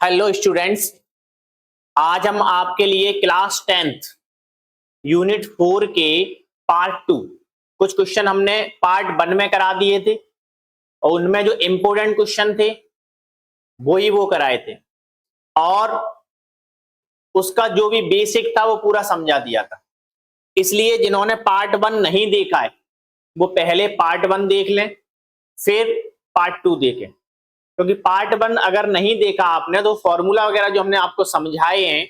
Hello students, आज हम आपके लिए क्लास 10th यूनिट 4 के पार्ट 2 कुछ क्वेश्चन हमने पार्ट 1 में करा दिए थे और उनमें जो इंपॉर्टेंट क्वेश्चन थे वो कराए थे और उसका जो भी बेसिक था वो पूरा समझा दिया था। इसलिए जिन्होंने पार्ट 1 नहीं देखा है वो पहले पार्ट 1 देख लें, फिर पार्ट 2 देखें, क्योंकि पार्ट 1 अगर नहीं देखा आपने तो फॉर्मूला वगैरह जो हमने आपको समझाए हैं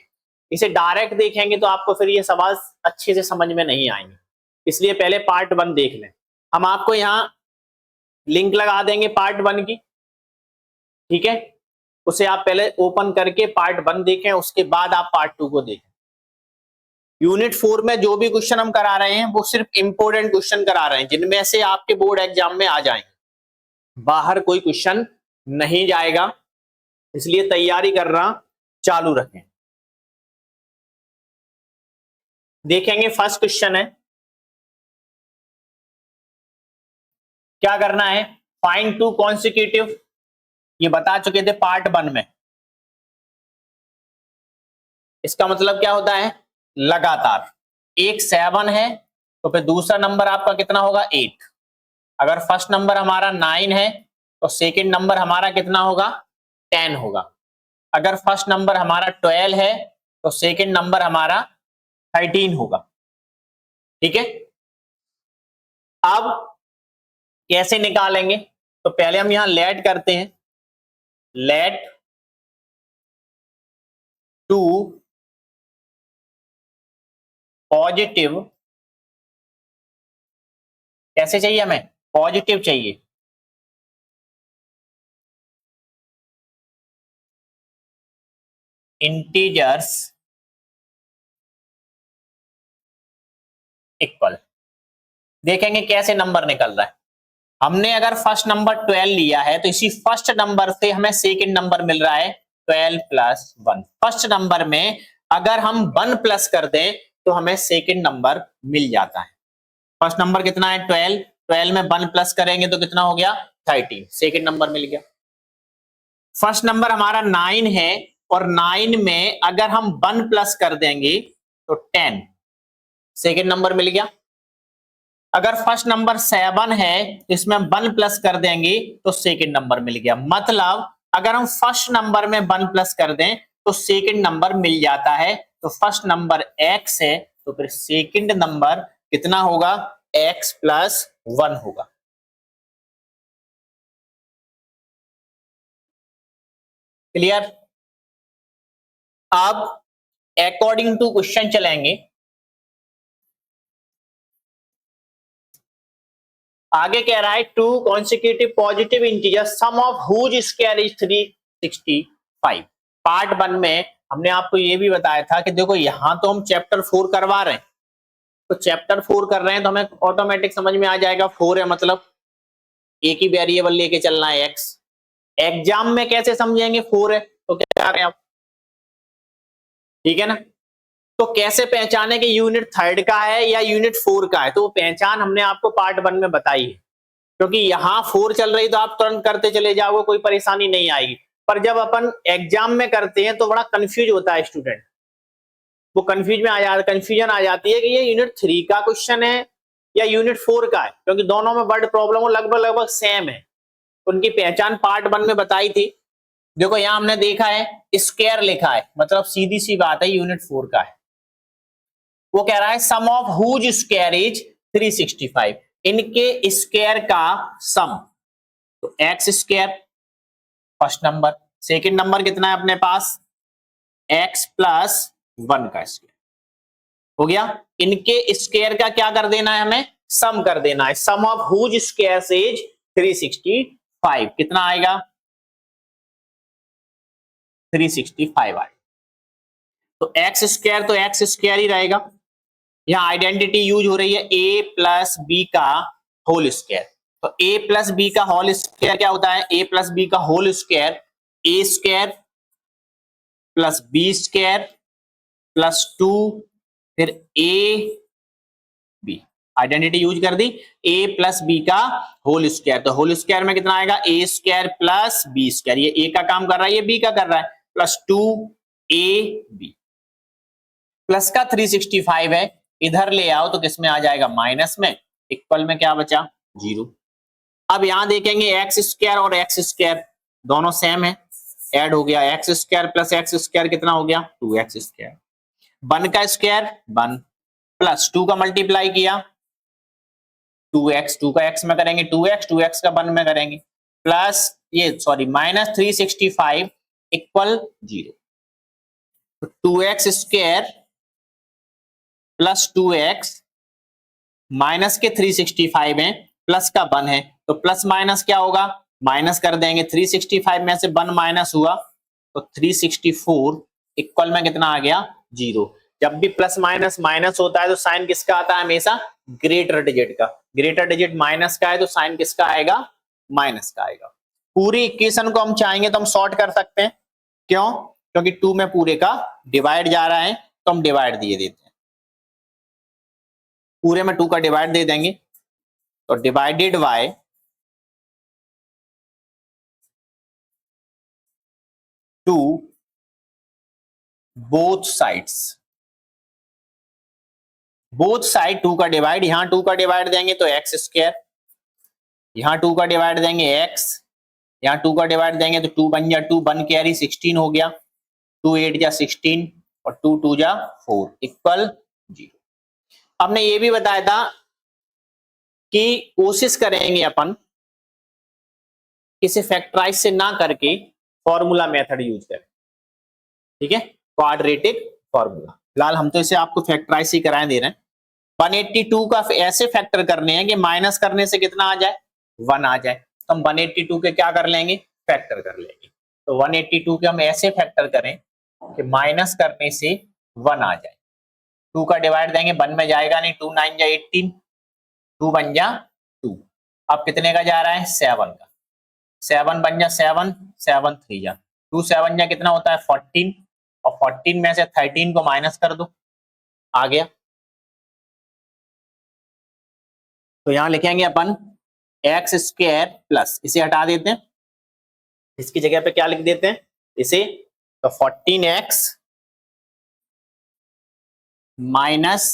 इसे डायरेक्ट देखेंगे तो आपको फिर ये सवाल अच्छे से समझ में नहीं आएंगे। इसलिए पहले पार्ट 1 देख लें। हम आपको यहाँ लिंक लगा देंगे पार्ट 1 की, ठीक है। उसे आप पहले ओपन करके पार्ट 1 देखें, उसके बाद आप पार्ट 2 को देखें। यूनिट 4 में जो भी क्वेश्चन हम करा रहे हैं वो सिर्फ इंपोर्टेंट क्वेश्चन करा रहे हैं जिनमें से आपके बोर्ड एग्जाम में आ जाएंगे, बाहर कोई क्वेश्चन नहीं जाएगा। इसलिए तैयारी करना चालू रखें। देखेंगे फर्स्ट क्वेश्चन है, क्या करना है, फाइंड टू कॉन्सिक्यूटिव। ये बता चुके थे पार्ट 1 में। इसका मतलब क्या होता है, लगातार। एक 7 है तो फिर दूसरा नंबर आपका कितना होगा 8। अगर फर्स्ट नंबर हमारा 9 है तो सेकंड नंबर हमारा कितना होगा 10 होगा। अगर फर्स्ट नंबर हमारा 12 है तो सेकंड नंबर हमारा 13 होगा, ठीक है। अब कैसे निकालेंगे, तो पहले हम यहां लेट करते हैं। लेट टू पॉजिटिव, कैसे चाहिए हमें, पॉजिटिव चाहिए। इंटीजर्स इक्वल, देखेंगे कैसे नंबर निकल रहा है। हमने अगर फर्स्ट नंबर 12 लिया है तो इसी फर्स्ट नंबर से हमें सेकंड नंबर मिल रहा है 12 प्लस 1। फर्स्ट नंबर में अगर हम 1 प्लस कर दें तो हमें सेकंड नंबर मिल जाता है। फर्स्ट नंबर कितना है 12, 12 में 1 प्लस करेंगे तो कितना हो गया 13, सेकंड नंबर मिल गया। फर्स्ट नंबर हमारा 9 है और 9 में अगर हम 1 प्लस कर देंगे तो 10, सेकंड नंबर मिल गया। अगर फर्स्ट नंबर 7 है इसमें 1 प्लस कर देंगे तो सेकंड नंबर मिल गया। मतलब अगर हम फर्स्ट नंबर में 1 प्लस कर दें तो सेकंड नंबर मिल जाता है। तो फर्स्ट नंबर x है तो फिर सेकंड नंबर कितना होगा x प्लस 1 होगा। क्लियर। अब अकॉर्डिंग टू क्वेश्चन चलेंगे। आगे कह रहा है two consecutive positive integer sum of whose square is 365। Part 1 में हमने आपको ये भी बताया था कि देखो यहां तो हम चैप्टर 4 करवा रहे हैं, तो चैप्टर 4 कर रहे हैं तो हमें ऑटोमेटिक समझ में आ जाएगा 4 है मतलब एक ही वेरिएबल लेके चलना है x। एग्जाम में कैसे समझेंगे 4 है तो क्या करें आप, ठीक है ना। तो कैसे पहचाने कि यूनिट 3rd का है या यूनिट 4 का है, तो वो पहचान हमने आपको पार्ट 1 में बताई है। क्योंकि यहां 4 चल रही तो आप तुरंत करते चले जाओगे, कोई परेशानी नहीं आएगी। पर जब अपन एग्जाम में करते हैं तो बड़ा कंफ्यूज होता है स्टूडेंट, वो कंफ्यूजन आ जाती है कि ये यूनिट 3 का क्वेश्चन है या यूनिट 4 का है, क्योंकि दोनों में वर्ड प्रॉब्लम लगभग सेम है। उनकी पहचान पार्ट 1 में बताई थी। देखो यहां हमने देखा है स्क्वायर लिखा है, मतलब सीधी सी बात है यूनिट 4 का है। वो कह रहा है sum of whose square is 365, इनके स्क्वायर का सम। तो x square first number, second number कितना है अपने पास एक्स प्लस 1 का स्क्वायर हो गया। इनके स्क्वायर का क्या कर देना है, हमें सम कर देना है। Sum of whose square is 365, कितना आएगा 365 आएगा। तो एक्स स्क्वायर तो एक्स स्क्वायर ही रहेगा। यहां आइडेंटिटी यूज हो रही है a प्लस बी का होल स्क्वायर। तो a प्लस बी का होल स्क्वायर क्या होता है, a प्लस बी का whole square a square plus b square plus 2 फिर a b, आइडेंटिटी यूज कर दी, a प्लस बी का होल स्क्वायर। तो होल स्क्वायर में कितना आएगा a square plus b square. ये a का काम कर रहा है, ये b का कर रहा है, प्लस 2ab प्लस का 365 है, इधर ले आओ तो किसमें आ जाएगा माइनस में, इक्वल में क्या बचा 0। अब यहां देखेंगे एक्स स्क्वायर और एक्स स्क्वायर दोनों सेम है, ऐड हो गया, x square plus x square कितना हो गया 2x स्क्वायर, 1 का स्क्वायर 1 प्लस 2 का मल्टीप्लाई किया 2x, 2 का x में करेंगे 2x, 2x का 1 में करेंगे प्लस ये सॉरी माइनस 365 इक्वल 0, तो 2x square plus 2x minus के 365 है, प्लस का 1 है, तो प्लस माइनस क्या होगा माइनस कर देंगे, 365 में से 1 माइनस हुआ तो 364 इक्वल में कितना आ गया 0। जब भी प्लस माइनस माइनस होता है तो साइन किसका आता है हमेशा ग्रेटर डिजिट का, ग्रेटर डिजिट माइनस का है तो साइन किसका आएगा माइनस का आएगा। पूरी इक्वेशन को हम चाहेंगे तो हम शॉर्ट कर सकते हैं, क्यों, क्योंकि 2 में पूरे का डिवाइड जा रहा है तो हम डिवाइड दिए देते हैं, पूरे में 2 का डिवाइड दे देंगे तो divided by 2 both sides, both side 2 का डिवाइड, यहां 2 का डिवाइड देंगे तो एक्स स्क्वायर, यहां 2 का डिवाइड देंगे एक्स, यहां 2 का डिवाइड देंगे तो 2 बन जा 2 1 कैरी 16 हो गया, 2 8 जा 16 और 2 2 जा 4 इक्वल 0। हमने ये भी बताया था कि कोशिश करेंगे अपन इसे फैक्टराइज से ना करके फॉर्मूला मेथड यूज करें, ठीक है, क्वाड्रेटिक फॉर्मूला। फिलहाल हम तो इसे आपको फैक्टराइज ही कराए दे रहे हैं। 182 का ऐसे फैक्टर करने हैं कि माइनस करने से कितना आ जाए 1 आ जाए, तो हम 182 के क्या कर लेंगे फैक्टर कर लेंगे, तो 182 के हम ऐसे फैक्टर करें कि माइनस करने से 1 आ जाए, 2 का डिवाइड देंगे 1 में जाएगा नहीं, 2 9 जा 18, 2 बन जा 2, अब कितने का जा रहा है 7 का, 7 बन जा 7 7 3 जा 2 7 जा कितना होता है 14 और 14 में से 13 को माइनस कर दो आ गया, तो यहां लिखेंगे अपन एक्स स्क्वायर प्लस, इसे हटा देते हैं, इसकी जगह पे क्या लिख देते हैं इसे, तो 14x minus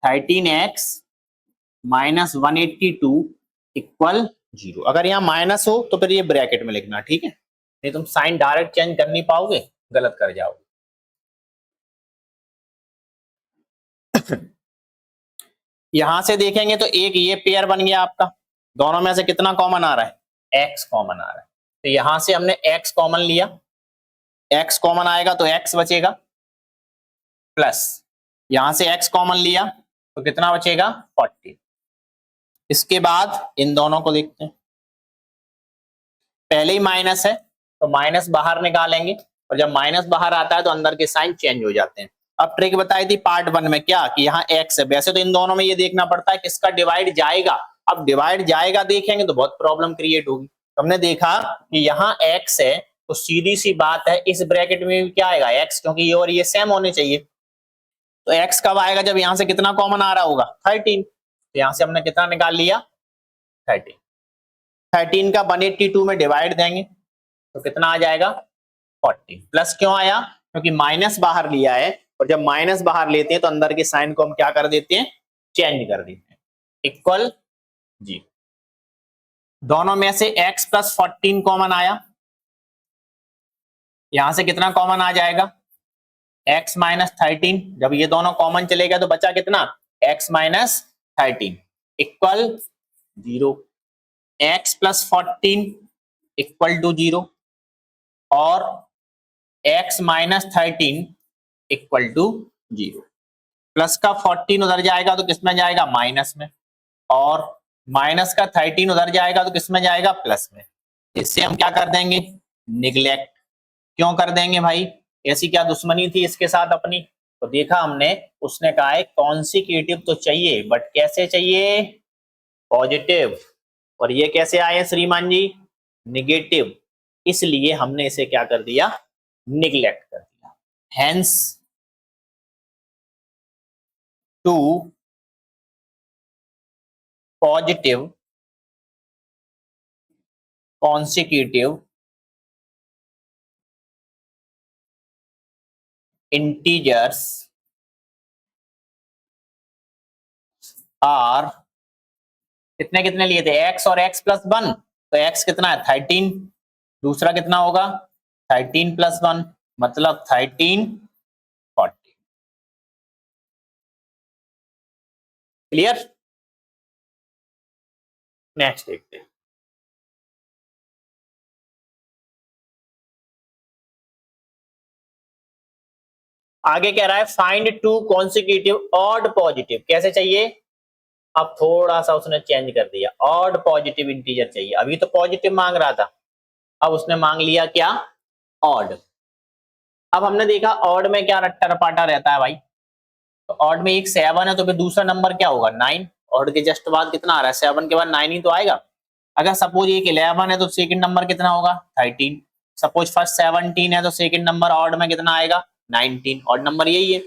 13x minus 182 equal 0। अगर यहाँ माइनस हो तो फिर ये ब्रैकेट में लिखना, ठीक है, नहीं तुम साइन डायरेक्ट चेंज कर नहीं पाओगे, गलत कर जाओगे। यहां से देखेंगे तो एक ये पेयर बन गया आपका, दोनों में से कितना कॉमन आ रहा है x कॉमन आ रहा है, तो यहां से हमने x कॉमन लिया, x कॉमन आएगा तो x बचेगा प्लस यहां से x कॉमन लिया तो कितना बचेगा 40। इसके बाद इन दोनों को देखते हैं, पहले ही माइनस है तो माइनस बाहर निकालेंगे और जब माइनस बाहर आता है तो अंदर के साइन चेंज हो जाते हैं। अब ट्रिक बताई थी पार्ट 1 में क्या कि यहाँ x है, वैसे तो इन दोनों में ये देखना पड़ता है किसका डिवाइड जाएगा, अब डिवाइड जाएगा देखेंगे तो बहुत प्रॉब्लम क्रिएट होगी। हमने देखा कि यहाँ x है तो सीधी सी बात है इस ब्रैकेट में भी क्या आएगा x, क्योंकि ये और ये सेम होने चाहिए, तो x कब आएगा जब यहां से कितना कॉमन आ रहा होगा 13, तो यहां से हमने कितना निकाल लिया 13, 13 का 182 में डिवाइड देंगे तो कितना आ जाएगा 40, प्लस क्यों आया क्योंकि माइनस बाहर लिया है और जब माइनस बाहर लेते हैं तो अंदर के साइन को हम क्या कर देते हैं चेंज कर देते हैं, इक्वल 0। दोनों में से x प्लस 14 कॉमन आया, यहां से कितना कॉमन आ जाएगा x माइनस 13, जब ये दोनों कॉमन चले गए तो बचा कितना x minus 13 equal 0, x plus 14 equal to 0 और x minus 13 equal to 0। Plus का 14 उधर जाएगा तो किसमें जाएगा माइनस में, और माइनस का 13 उधर जाएगा तो किसमें जाएगा प्लस में, इससे हम क्या कर देंगे निगलेक्ट। क्यों कर देंगे भाई, ऐसी क्या दुश्मनी थी इसके साथ अपनी, तो देखा हमने उसने कहा है कॉन्सिक्यूटिव तो चाहिए बट कैसे चाहिए पॉजिटिव, और ये कैसे आए श्रीमान जी निगेटिव, इसलिए हमने इसे क्या कर दिया निगलेक्ट कर दिया। Hence two positive consecutive integers are, कितने कितने लिए थे, x और x प्लस 1, तो x कितना है 13, दूसरा कितना होगा 13 प्लस 1 मतलब 13 40। क्लियर? नेक्स्ट देखते हैं। आगे कह रहा है find to consecutive odd positive, कैसे चाहिए, अब थोड़ा सा उसने चेंज कर दिया, ऑड पॉजिटिव इंटीजर चाहिए, अभी तो पॉजिटिव मांग रहा था, अब उसने मांग लिया क्या, ऑड। अब हमने देखा ऑड में क्या रट्टा रपाटा रहता है भाई, तो ऑड में एक 7 है तो फिर दूसरा नंबर क्या होगा 9, ऑड के जस्ट बाद कितना आ रहा है 7 के बाद 9 ही तो आएगा। अगर सपोज एक 11 है तो सेकंड नंबर कितना होगा 13, सपोज फर्स्ट 17 है तो सेकंड नंबर ऑड में कितना आएगा 19, ऑड नंबर यही है।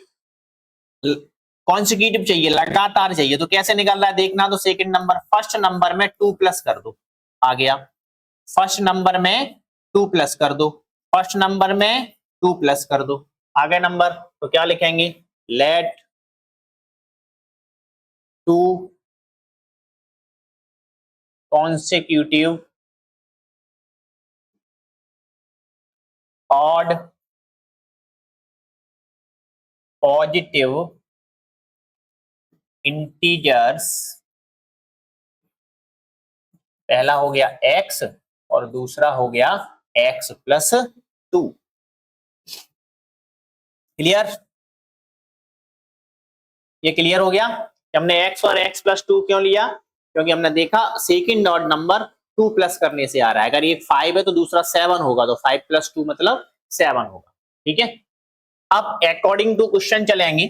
कॉन्सिक्यूटिव चाहिए, लगातार चाहिए, तो कैसे निकल रहा है देखना, तो सेकंड नंबर फर्स्ट नंबर में 2 प्लस कर दो, आ गया, फर्स्ट नंबर में 2 प्लस कर दो, फर्स्ट नंबर में 2 प्लस कर दो, आ गए नंबर, तो क्या लिखेंगे, late 2 consecutive odd positive integers, पहला हो गया x और दूसरा हो गया x प्लस 2। क्लियर? ये क्लियर हो गया कि हमने x और x प्लस 2 क्यों लिया, क्योंकि हमने देखा सेकंड ऑड नंबर 2 प्लस करने से आ रहा है, अगर ये 5 है तो दूसरा 7 होगा, तो 5 प्लस 2 मतलब 7 होगा। ठीक है, अब अकॉर्डिंग टू क्वेश्चन चलेंगे।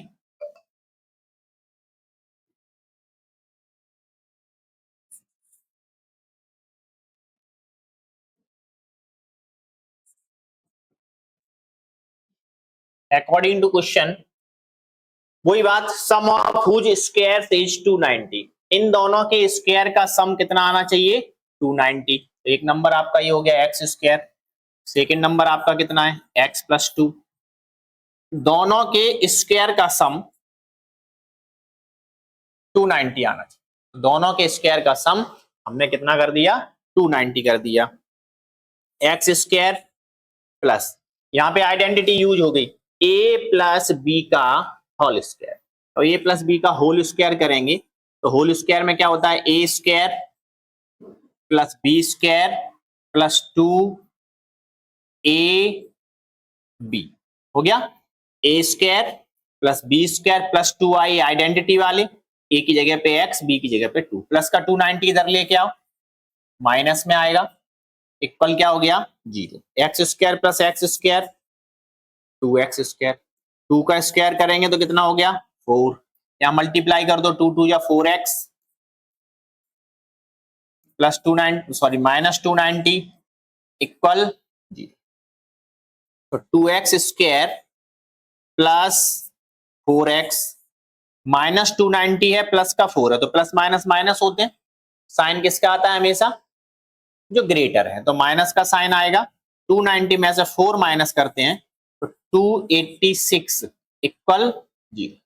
अकॉर्डिंग टू क्वेश्चन वही बात, सम ऑफ हुज स्क्वायर इज 290, इन दोनों के स्क्वायर का सम कितना आना चाहिए 290। एक नंबर आपका ये हो गया एक्स स्क्वायर, सेकेंड नंबर आपका कितना है एक्स प्लस 2, दोनों के स्क्वायर का सम 290 आना चाहिए, दोनों के स्क्वायर का सम हमने कितना कर दिया 290 कर दिया, एक्स स्क्वायर प्लस, यहाँ पे आइडेंटिटी यूज हो गई a प्लस बी का होल स्क्वायर, और a प्लस बी का होल स्क्वायर करेंगे तो होल स्क्वायर में क्या होता है a square plus b square plus 2 a b, हो गया, a square plus b square plus 2i identity वाले, a की जगह पे x b की जगह पे 2, प्लस का 290 इधर लेके आओ, माइनस में आएगा, इक्वल क्या हो गया 0, x square plus x square 2x square, 2 का स्क्वायर करेंगे तो कितना हो गया 4, यहाँ मल्टीप्लाई कर दो 2 2 या 4x plus 290 sorry minus 290 equal 0, तो 2x square plus 4x minus 290 है प्लस का 4 है, तो प्लस माइनस माइनस होते हैं, साइन किसका आता है हमेशा जो ग्रेटर है, तो माइनस का साइन आएगा, 290 में से 4 माइनस करते हैं तो 286 इक्वल 0,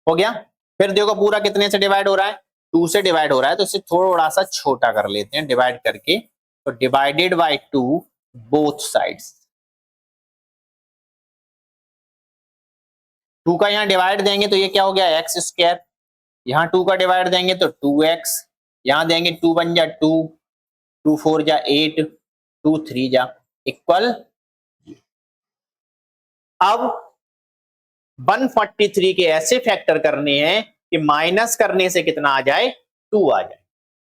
हो गया। फिर देखो पूरा कितने से डिवाइड हो रहा है 2 से डिवाइड हो रहा है, तो इसे थोड़ा सा छोटा कर लेते हैं डिवाइड करके, तो डिवाइडेड बाय 2 बोथ साइड्स, 2 का यहाँ डिवाइड देंगे तो ये क्या हो गया एक्स स्क्वायर, यहाँ 2 का डिवाइड देंगे तो 2x, यहाँ देंगे 2 1 जा 2, 2 4 जा 8, 2 3 जा इक्वल, अब 143 के ऐसे फैक्टर करने हैं कि माइनस करने से कितना आ जाए 2 आ जाए,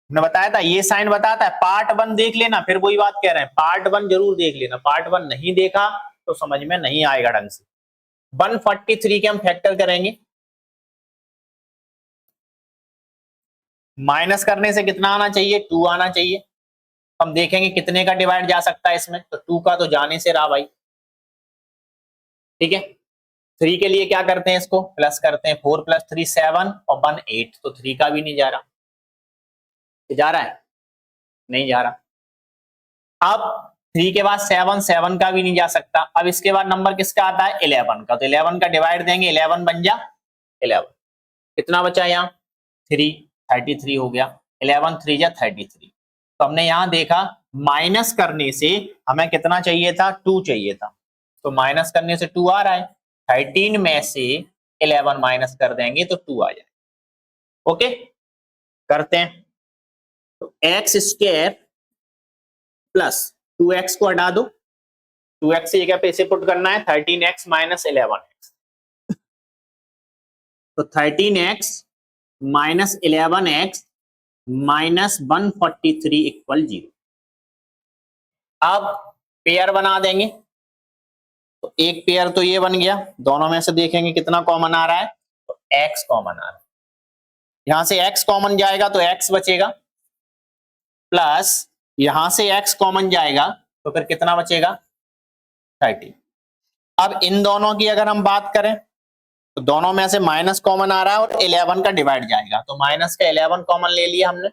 मैंने बताया था ये साइन बताता है, पार्ट 1 देख लेना, फिर वही बात कह रहे हैं पार्ट 1 जरूर देख लेना, पार्ट 1 नहीं देखा तो समझ में नहीं आएगा ढंग से। 143 के हम फैक्टर करेंगे, माइनस करने से कितना आना चाहिए 2 आना चाहिए, हम देखेंगे कितने का डिवाइड जा सकता है इसमें, तो 2 का तो जाने से रहा भाई, ठीक है। 3 के लिए क्या करते हैं इसको प्लस करते हैं, 4 प्लस 3 7 और 1 8, तो 3 का भी नहीं जा रहा, जा रहा है नहीं जा रहा। अब 3 के बाद 7, 7 का भी नहीं जा सकता। अब इसके बाद नंबर किसका आता है 11 का, तो 11 का डिवाइड देंगे, 11 बन जा 11, कितना बचा यहाँ 3, 33 हो गया, 11 3 जा 33। तो हमने यहाँ देखा माइनस करने से हमें कितना चाहिए था 2 चाहिए था, तो माइनस करने से 2 आ रहा है, 13 में से 11 माइनस कर देंगे तो 2 आ जाए। ओके करते हैं, तो एक्स स्क्वायर प्लस 2x को हटा दो, 2x की जगह पे इसे पुट करना है 13x माइनस 11x, तो 13x minus 11x minus 143 equal 0। अब पेयर बना देंगे, तो एक पेयर तो ये बन गया, दोनों में से देखेंगे कितना कॉमन आ रहा है, तो x कॉमन आ रहा है, यहां से x कॉमन जाएगा तो x बचेगा, प्लस यहां से x कॉमन जाएगा तो फिर कितना बचेगा 30। अब इन दोनों की अगर हम बात करें तो दोनों में से माइनस कॉमन आ रहा है और 11 का डिवाइड जाएगा, तो माइनस का 11 कॉमन ले लिया हमने,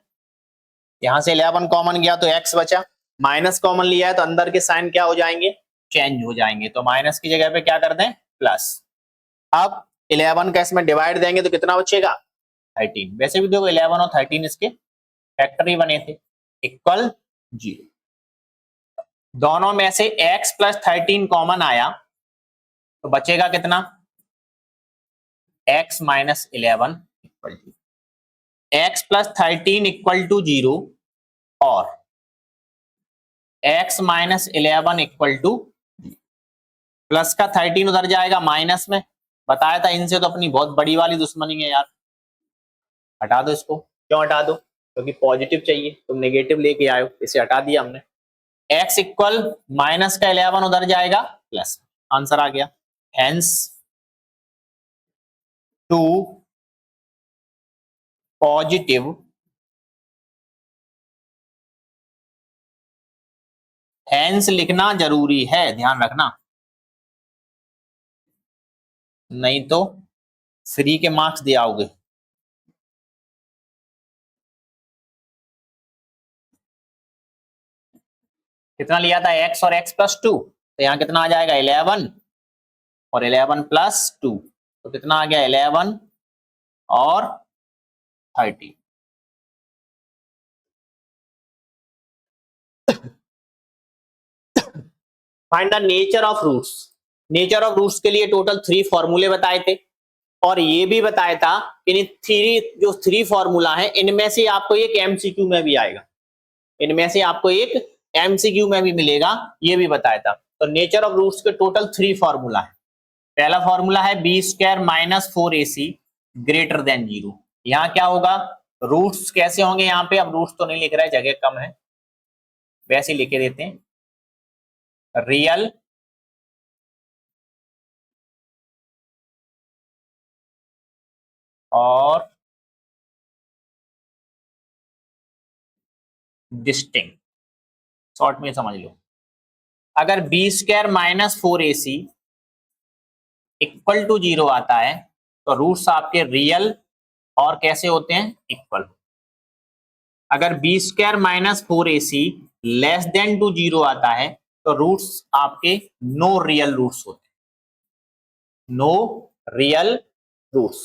यहां से 11 कॉमन गया तो x बचा, माइनस कॉमन लिया है तो अंदर के साइन क्या हो जाएंगे चेंज हो जाएंगे, तो माइनस की जगह पे क्या कर दें प्लस। अब 11 का इसमें डिवाइड देंगे तो कितना बचेगा 13, वैसे भी देखो 11 और 13 इसके फैक्टर ही बने थे, इक्वल 0। दोनों में से x प्लस 13 कॉमन आया तो बचेगा कितना x minus 11 equal to x plus 13 equal to 0 और x minus 11 equal to, plus का 13 उधर जाएगा माइनस में, बताया था इनसे तो अपनी बहुत बड़ी वाली दुश्मनी है यार, हटा दो इसको, क्यों हटा दो क्योंकि पॉजिटिव चाहिए, तुम नेगेटिव लेके आए हो, इसे हटा दिया हमने, x इक्वल माइनस का 11 उधर जाएगा प्लस, आंसर आ गया, हेंस 2 पॉजिटिव हेंस लिखना जरूरी है, ध्यान रखना, नहीं तो फ्री के मार्क्स दे आओगे। कितना लिया था x और x प्लस 2, तो यहाँ कितना आ जाएगा 11 और 11 प्लस 2, तो कितना आ गया 11 और 30। Find the nature of roots, nature of roots के लिए टोटल 3 फॉर्मूले बताए थे और ये भी बताया था इन 3 फॉर्मूला है इनमें से आपको एक एमसीक्यू में भी आएगा, इनमें से आपको एक एमसीक्यू में भी मिलेगा, ये भी बताया था। तो नेचर ऑफ रूट्स के टोटल 3 फॉर्मूला है। पहला फॉर्मूला है b square minus 4ac greater than 0। यहाँ क्या होगा रूट्स कैसे होंगे, यहाँ पे अब रूट्स तो नहीं लिख रहा है जगह कम है, वैसे लिखे देते हैं, रियल और डिस्टिंक्ट, शॉर्ट में समझ लो, अगर b square minus 4ac equal to 0 आता है तो रूट्स आपके रियल और कैसे होते हैं इक्वल। अगर b square minus 4ac less than to 0 आता है तो रूट्स आपके नो रियल रूट्स होते हैं, नो रियल रूट्स।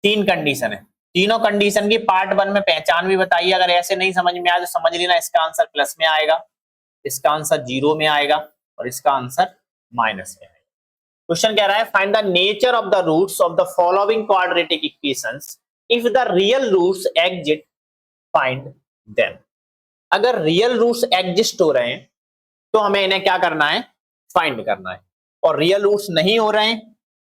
3 कंडीशन है, तीनों कंडीशन की पार्ट 1 में पहचान भी बताइए, अगर ऐसे नहीं समझ में आया तो समझ लेना इसका आंसर प्लस में आएगा, इसका आंसर 0 में आएगा और इसका आंसर माइनस में आएगा। क्वेश्चन कह रहा है find the nature of the roots of the following quadratic equations if the real roots exist find them. अगर रियल रूट्स एग्जिस्ट हो रहे हैं तो हमें इन्हें क्या करना है फाइंड करना है, और रियल रूट्स नहीं हो रहे हैं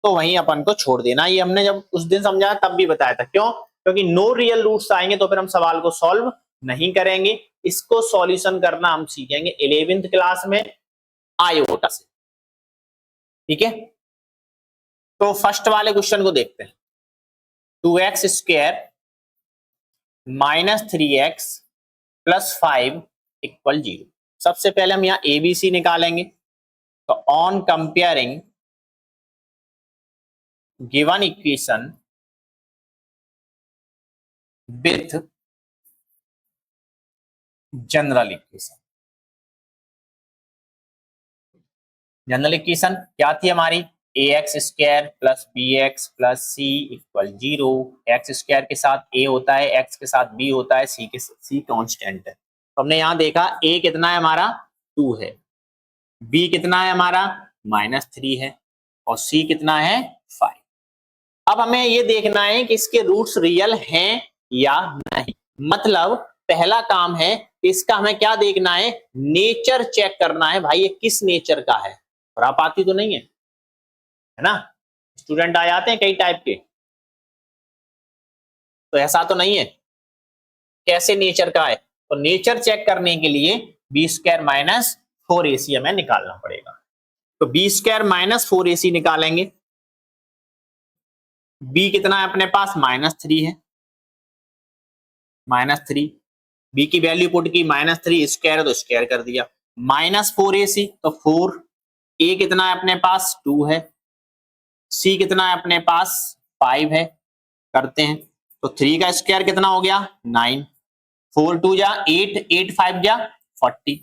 तो वहीं अपन को छोड़ देना। ये हमने जब उस दिन समझाया तब भी बताया था, क्यों, क्योंकि नो रियल रूट्स आएंगे तो फिर हम सवाल को सॉल्व नहीं करेंगे, इसको सॉल्यूशन करना हम सीखेंगे 11th क्लास में आयोटा से, ठीक है। तो फर्स्ट वाले क्वेश्चन को देखते हैं, 2x square minus 3x plus 5 equal 0। सबसे पहले हम यहाँ एबीसी निकालेंगे, तो on comparing given equation with general equation, general equation क्या थी हमारी, ax² plus bx plus c equal 0। X square के साथ a होता है, x के साथ b होता है, c कांस्टेंट है। तो हमने यहाँ देखा a कितना है हमारा 2 है, b कितना है हमारा -3 है और c कितना है 5। अब हमें ये देखना है कि इसके रूट्स रियल हैं या नहीं। मतलब पहला काम है इसका हमें क्या देखना है, नेचर चेक करना है, भाई ये किस नेचर का है, खुरापाती तो नहीं है ना। स्टूडेंट आ जाते हैं कई टाइप के, तो ऐसा तो नहीं है, कैसे नेचर का है। तो नेचर चेक करने के लिए b² माइनस 4ac हमें निकालना पड़ेगा। तो b² माइनस 4ac निकालेंगे, b कितना है अपने पास -3 है, -3, b की वैल्यू पुट की -3 स्क्वायर तो स्क्वायर कर दिया, -4ac तो 4, a कितना है अपने पास 2 है, c कितना है अपने पास 5 है, करते हैं तो 3 का स्क्वायर कितना हो गया 9, 4 2 जा 8, 8 5 जा 40,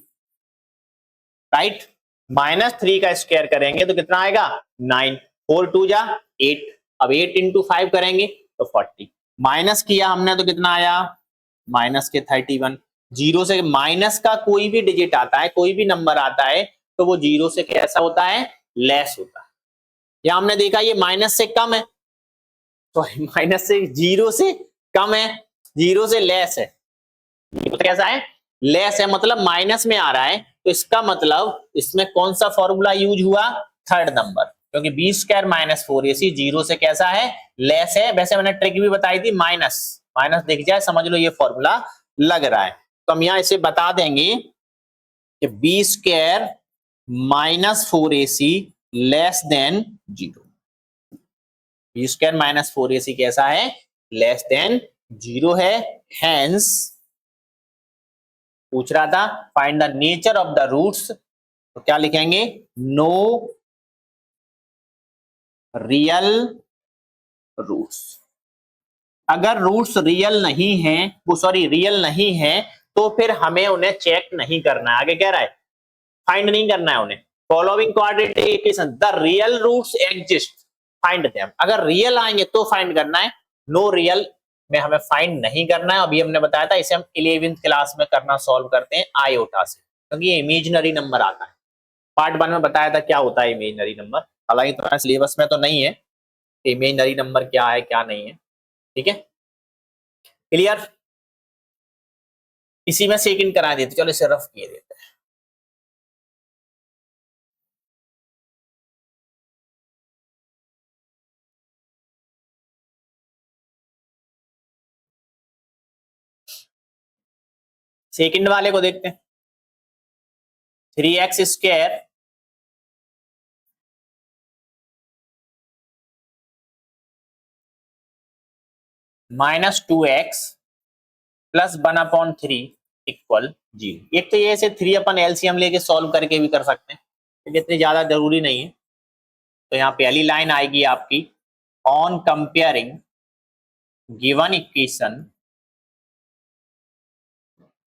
राइट। -3 का स्क्वायर करेंगे तो कितना आएगा 9, 4 2 जा 8, अब 8 इंटू 5 करेंगे तो 40, माइनस किया हमने तो कितना आया माइनस के 31। जीरो से माइनस का कोई भी डिजिट आता है, कोई भी नंबर आता है तो वो जीरो से कैसा होता है, लेस होता है। या हमने देखा ये माइनस से कम है, तो माइनस से जीरो से कम है, जीरो से लेस है, तो कैसा है लेस है, मतलब माइनस में आ रहा है। तो इसका मतलब इसमें कौन सा फॉर्मूला यूज हुआ, थर्ड नंबर, क्योंकि b² माइनस 4ac जीरो से कैसा है लेस है। वैसे मैंने ट्रिक भी बताई थी, माइनस माइनस दिख जाए समझ लो ये फॉर्मूला लग रहा है। तो हम यहां इसे बता देंगे कि b² minus 4ac less then 0, b² minus 4ac कैसा है लेस देन 0 है। हेंस पूछ रहा था find the nature of the roots, तो क्या लिखेंगे, नो रियल रूट्स। अगर रूट्स रियल नहीं है, वो सॉरी रियल नहीं है, तो फिर हमें उन्हें चेक नहीं करना है। आगे कह रहा है फाइंड नहीं करना है उन्हें। Following quadratic equation the real roots exist find them, अगर रियल आएंगे तो फाइंड करना है, नो रियल में हमें फाइंड नहीं करना है। अभी हमने बताया था इसे हम 11th क्लास में करना सॉल्व करते हैं आयोटा से, क्योंकि ये इमेजिनरी नंबर आता है। पार्ट 1 में बताया था क्या होता है इमेजिनरी नंबर, हालांकि तुम्हारे सिलेबस में तो नहीं है इमेजिनरी नंबर क्या है क्या नहीं है, ठीक है क्लियर। इसी में सेकंड करा देते, चलो इसे रफ किए देते हैं। सेकंड वाले को देखते हैं, 3x² minus 2x plus 1/3 equal 0। एक तो ये ऐसे 3 अपन एलसीएम लेके सॉल्व करके भी कर सकते हैं, तो इतनी ज्यादा जरूरी नहीं है। तो यहाँ पहली लाइन आएगी आपकी, on comparing given equation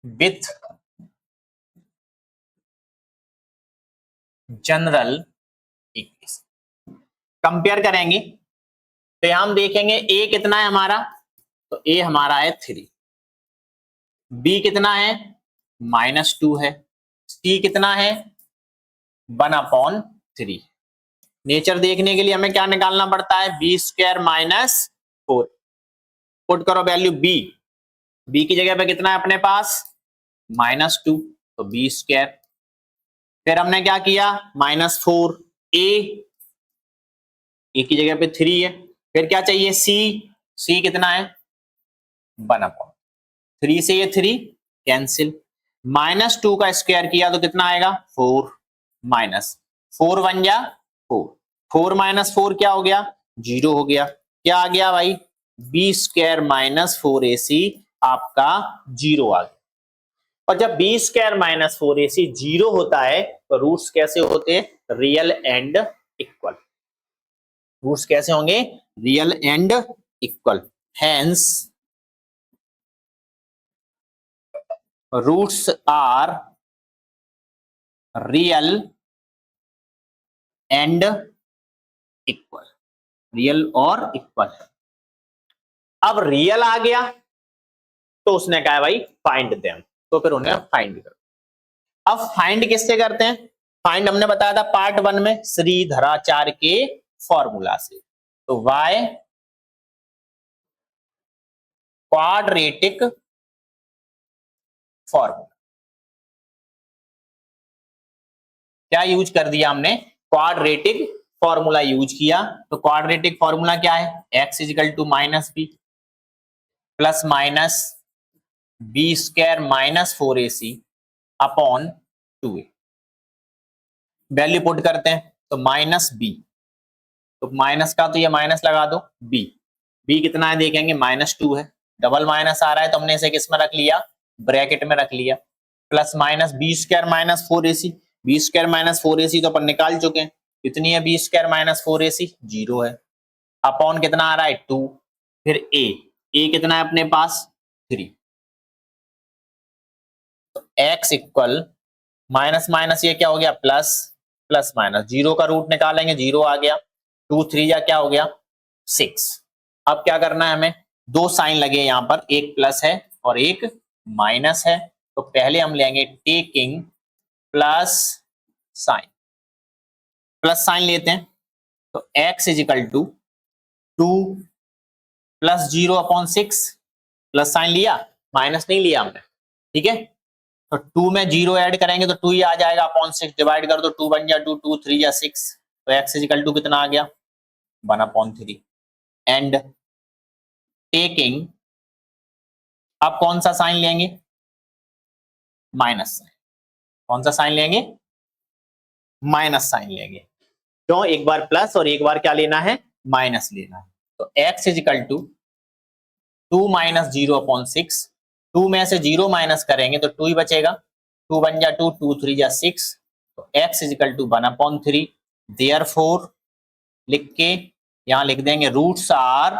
with general equation, compare करेंगे तो हम देखेंगे a कितना है हमारा, तो a हमारा है 3, b कितना है -2 है, c कितना है 1/3। नेचर देखने के लिए हमें क्या निकालना पड़ता है, b² माइनस 4, पुट करो वैल्यू b की जगह पे कितना है अपने पास -2, तो b²। फिर हमने क्या किया -4, a की जगह पे 3 है, फिर क्या चाहिए c कितना है 1/3 से ये 3 कैंसिल, -2 का स्क्वायर किया तो कितना आएगा 4, माइनस 4 1 जा 4, 4 माइनस 4 क्या हो गया 0 हो गया। क्या आ गया भाई b² माइनस 4ac आपका 0 आ गया। और जब b² माइनस 4ac 0 होता है तो रूट्स कैसे होते हैं, रियल एंड इक्वल। रूट्स कैसे होंगे, real and equal. Hence roots are real and equal, real और इक्वल। अब रियल आ गया तो उसने कहा भाई फाइंड देम, तो फिर उन्हें फाइंड कर। अब फाइंड किससे करते हैं? फाइंड हमने बताया था पार्ट 1 में श्रीधराचार्य के फॉर्मूला से। तो y क्वाड्रेटिक फॉर्मूला क्या यूज कर दिया हमने? क्वाड्रेटिक फॉर्मूला यूज किया। तो क्वाड्रेटिक फॉर्मूला क्या है? x equal to minus b plus minus b square minus 4ac upon 2a। Value put करते हैं तो माइनस बी, तो माइनस का तो ये माइनस लगा दो, बी बी कितना है देखेंगे, -2 है। डबल माइनस आ रहा है तो हमने इसे किस में रख लिया? ब्रैकेट में रख लिया। Plus minus b square minus 4ac, b square minus 4ac तो अपन निकाल चुके हैं, कितनी है बी स्क्वायर माइनस 4ac? 0 है। अपॉन कितना आ रहा है? 2। फिर ए कितना है अपने पास? 3। तो x इक्वल माइनस माइनस ये क्या हो गया? प्लस, प्लस माइनस, 0 का रूट निकालेंगे, 0 आ गया। 2 3 या क्या हो गया? 6। अब क्या करना है हमें? दो साइन लगे यहाँ पर, एक प्लस है और एक माइनस है। तो पहले हम लेंगे taking plus sign, plus sign लेते हैं। तो x equal to 2 plus 0 upon 6, plus sign लिया, माइनस नहीं लिया हमने, ठीक है। तो 2 में 0 ऐड करेंगे तो 2 ही आ जाएगा, अपॉन 6 डिवाइड कर दो, 2 बन जा 2, 2 3 या 6। तो x इजिकल टू कितना आ गया? 1/3। एंड टेकिंग, अब कौन सा साइन लेंगे? Minus sign. कौन सा साइन लेंगे? माइनस साइन लेंगे। क्यों? एक बार प्लस और एक बार क्या लेना है? माइनस लेना है। तो x equal to 2 minus 0 upon 6, 2 में से 0 माइनस करेंगे तो 2 ही बचेगा, 2 बन जा 2, 2 3 या 6। तो x इजिकल टू 1/3। देयरफॉर लिख के यहां लिख देंगे रूट्स आर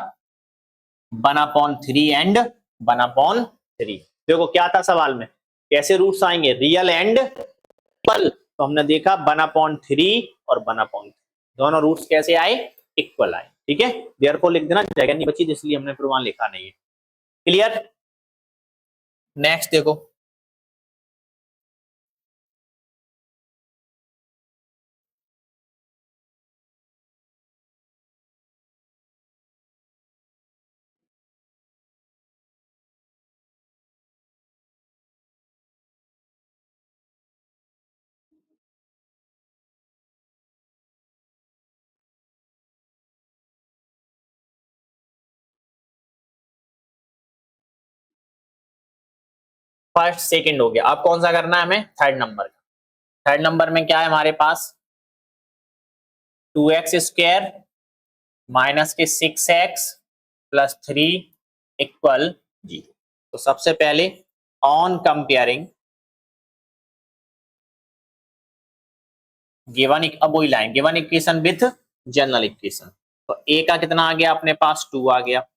1/3 एंड 1/3। देखो क्या था सवाल में, कैसे रूट्स आएंगे? Real and equal. तो हमने देखा 1/3 और 1/3 दोनों रूट्स कैसे आए? इक्वल आए, ठीक है। देयरफॉर लिख देना, जगह नहीं बची इसलिए हमने फिर वहां लिखा नहीं है। क्लियर? नेक्स्ट देखो, फर्स्ट सेकंड हो गया, अब कौन सा करना है हमें? थर्ड नंबर का। थर्ड नंबर में क्या है हमारे पास? 2x स्क्वायर माइनस के 6x प्लस 3 इक्वल 0। तो सबसे पहले ऑन कंपेयरिंग गिवन, अब वही line, given equation with general equation. तो a का कितना आ गया अपने पास? 2 आ गया।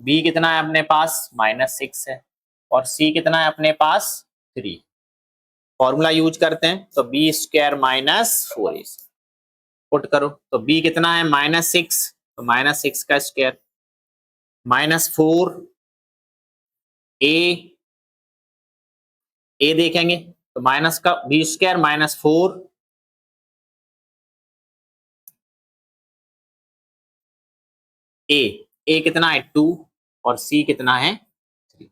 b कितना है अपने पास? -6 है। और c कितना है अपने पास? 3। फॉर्मूला यूज करते हैं तो B square minus 4ac put करो। तो b कितना है? -6, तो -6 का स्क्वायर -4 a देखेंगे तो माइनस का बी स्क्वायर -4 a कितना है? 2 और c कितना है? 3।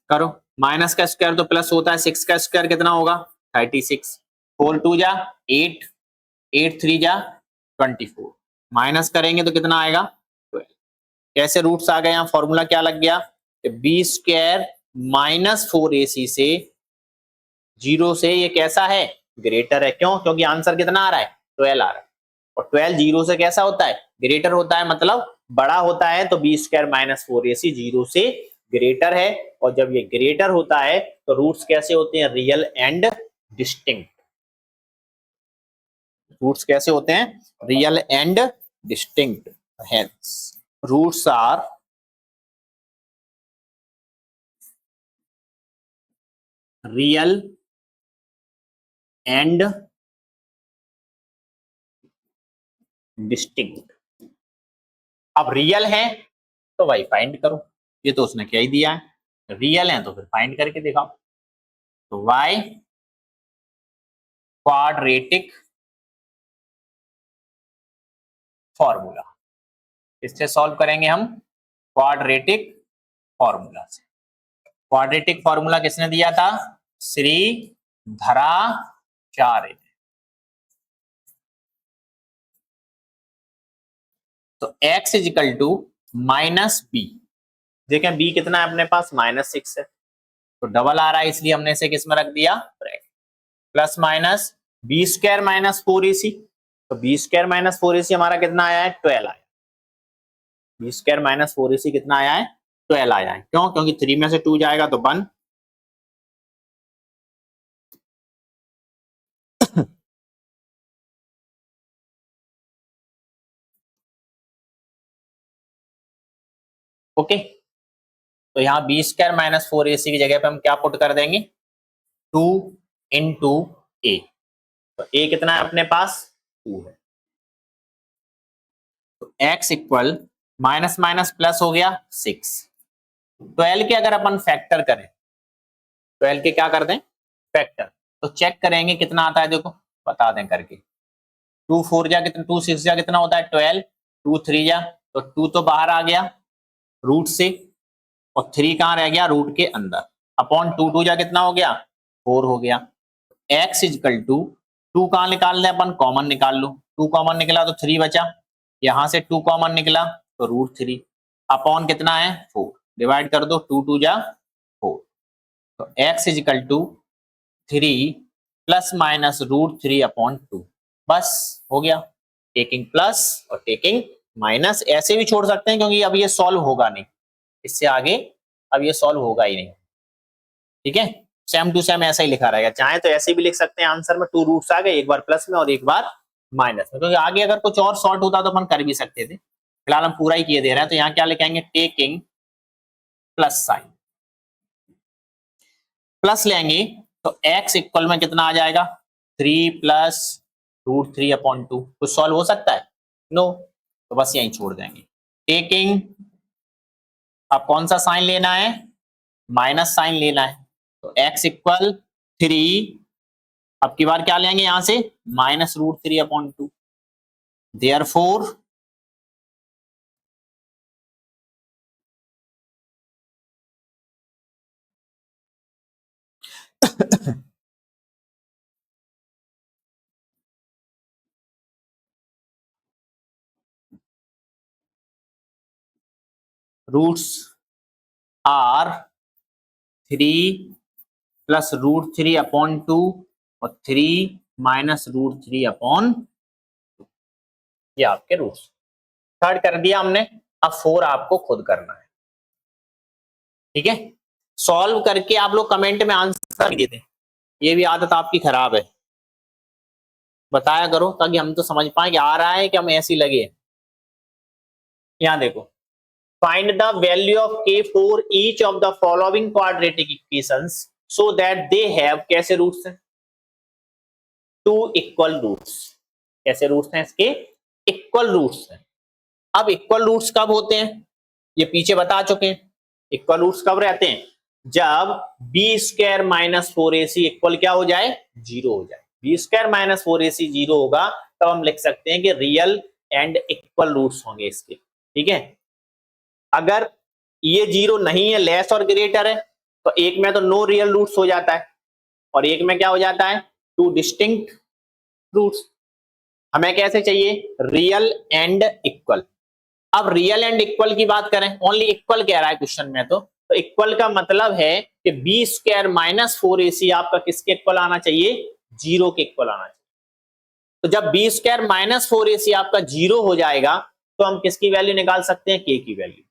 करो, माइनस का स्क्वायर तो प्लस होता है, 6 का स्क्वायर कितना होगा? 36। 4 2 जा 8, 8 3 जा 24। माइनस करेंगे तो कितना आएगा? 12। कैसे रूट्स आ गए? यहाँ फॉर्मूला क्या लग गया? बी स्क्वायर -4ac से 0 से ये कैसा है? ग्रेटर है। क्यों? क्योंकि आंसर कितना आ रहा है? 12 आ रहा है। और 12 0 से कैसा होता है? ग्रेटर होता है, मतलब बड़ा होता है। तो बी स्क्वायर -4ac 0 से ग्रेटर है। और जब ये ग्रेटर होता है तो रूट्स कैसे होते हैं? Real and distinct. रूट्स कैसे होते हैं? Real and distinct. Hence roots are real and distinct. अब रियल है तो भाई फाइंड करो, ये तो उसने क्या ही दिया है, रियल है तो फिर फाइंड करके दिखाओ। तो y क्वाड्रेटिक फॉर्मूला, इससे सॉल्व करेंगे हम क्वाड्रेटिक फॉर्मूला से। क्वाड्रेटिक फॉर्मूला किसने दिया था, श्री धराचार्य ने। तो x is equal to minus b, देखें b कितना है अपने पास, -6 है, तो डबल आ रहा है इसलिए हमने इसे किस में रख दिया, bracket, plus minus b square minus 4ac, तो बी स्क्वायर माइनस 4ac हमारा कितना आया है, 12 आया। बी स्क्वायर माइनस 4ac कितना आया है, 12 आया है। क्यों, क्योंकि 3 में से 2 जाएगा तो 1। ओके, तो यहाँ बी स्क्वायर माइनस 4ac की जगह पे हम क्या पुट कर देंगे, 2 इंटू ए, तो a कितना है अपने पास, 2 है। तो x equal minus minus plus हो गया 6। 12 के अगर अपन फैक्टर करें, 12 के क्या कर दें, फैक्टर, तो चेक करेंगे कितना आता है, देखो बता दें करके। 2 4 जा कितना, 2 6 जा कितना होता है 12, 2 3 जा, तो 2 तो बाहर आ गया रूट से, और 3 कहाँ रह गया, रूट के अंदर, अपॉन 2 2 जा कितना हो गया, 4 हो गया। x इजकल टू 2 कहाँ निकाल लें अपन, कॉमन निकाल लो, 2 कॉमन निकला तो 3 बचा, यहां से 2 कॉमन निकला तो √3, अपॉन कितना है 4, डिवाइड कर दो, 2 2 जा 4, तो x equal to 3 plus minus √3 upon 2, बस हो गया। टेकिंग प्लस और टेकिंग माइनस, ऐसे भी छोड़ सकते हैं क्योंकि अब ये सॉल्व होगा नहीं, इससे आगे अब ये सॉल्व होगा ही नहीं, ठीक है, सेम टू सेम ऐसा ही लिखा रहेगा। चाहे तो ऐसे भी लिख सकते हैं, आंसर में 2 रूट्स आ गए, एक बार प्लस में और एक बार माइनस में, क्योंकि आगे अगर कुछ और शॉर्ट होता तो अपन कर भी सकते थे, फिलहाल हम पूरा ही किए दे रहे हैं। तो यहाँ क्या लिखेंगे, टेकिंग प्लस साइन, प्लस लेंगे तो x इक्वल में कितना आ जाएगा, 3 प्लस √3 अपॉन 2, कुछ सॉल्व हो सकता है, नो, तो बस यहीं छोड़ देंगे। टेकिंग, अब कौन सा साइन लेना है, माइनस साइन लेना है, तो x इक्वल 3, अब की बार क्या लेंगे यहां से, -√3 upon 2, therefore roots are 3 plus √3 upon 2 और 3 माइनस √3 अपॉन, ये आपके रूट्स, थर्ड कर दिया हमने। अब 4 आपको खुद करना है, ठीक है, सॉल्व करके आप लोग कमेंट में आंसर दे दें, ये भी आदत आपकी खराब है, बताया करो ताकि हम तो समझ पाए कि आ रहा है कि हमें ऐसी लगे। यहां देखो, find the value of k for each of the following quadratic equations so that they have, कैसे रूट्स हैं, 2 इक्वल रूट्स, कैसे रूट्स हैं इसके, इक्वल रूट्स हैं। अब इक्वल रूट्स कब होते हैं, ये पीछे बता चुके हैं, इक्वल रूट्स कब रहते हैं, जब B square minus 4ac equal क्या हो जाए, 0 हो जाए। बी स्क्वायर माइनस 4ac 0 होगा तब हम लिख सकते हैं कि रियल एंड इक्वल रूट्स होंगे इसके, ठीक है। अगर ये 0 नहीं है, लेस और ग्रेटर है, तो एक में तो नो रियल रूट्स हो जाता है और एक में क्या हो जाता है, 2 डिस्टिंक्ट रूट्स। हमें कैसे चाहिए, रियल एंड इक्वल। अब रियल एंड इक्वल की बात करें, ओनली इक्वल कह रहा है क्वेश्चन में, तो इक्वल का मतलब है कि बी स्क्वायर माइनस 4ac आपका किसके इक्वल आना चाहिए, 0 के इक्वल आना चाहिए। तो जब बी स्क्वायर माइनस 4ac आपका 0 हो जाएगा तो हम किसकी वैल्यू निकाल सकते हैं, के की वैल्यू।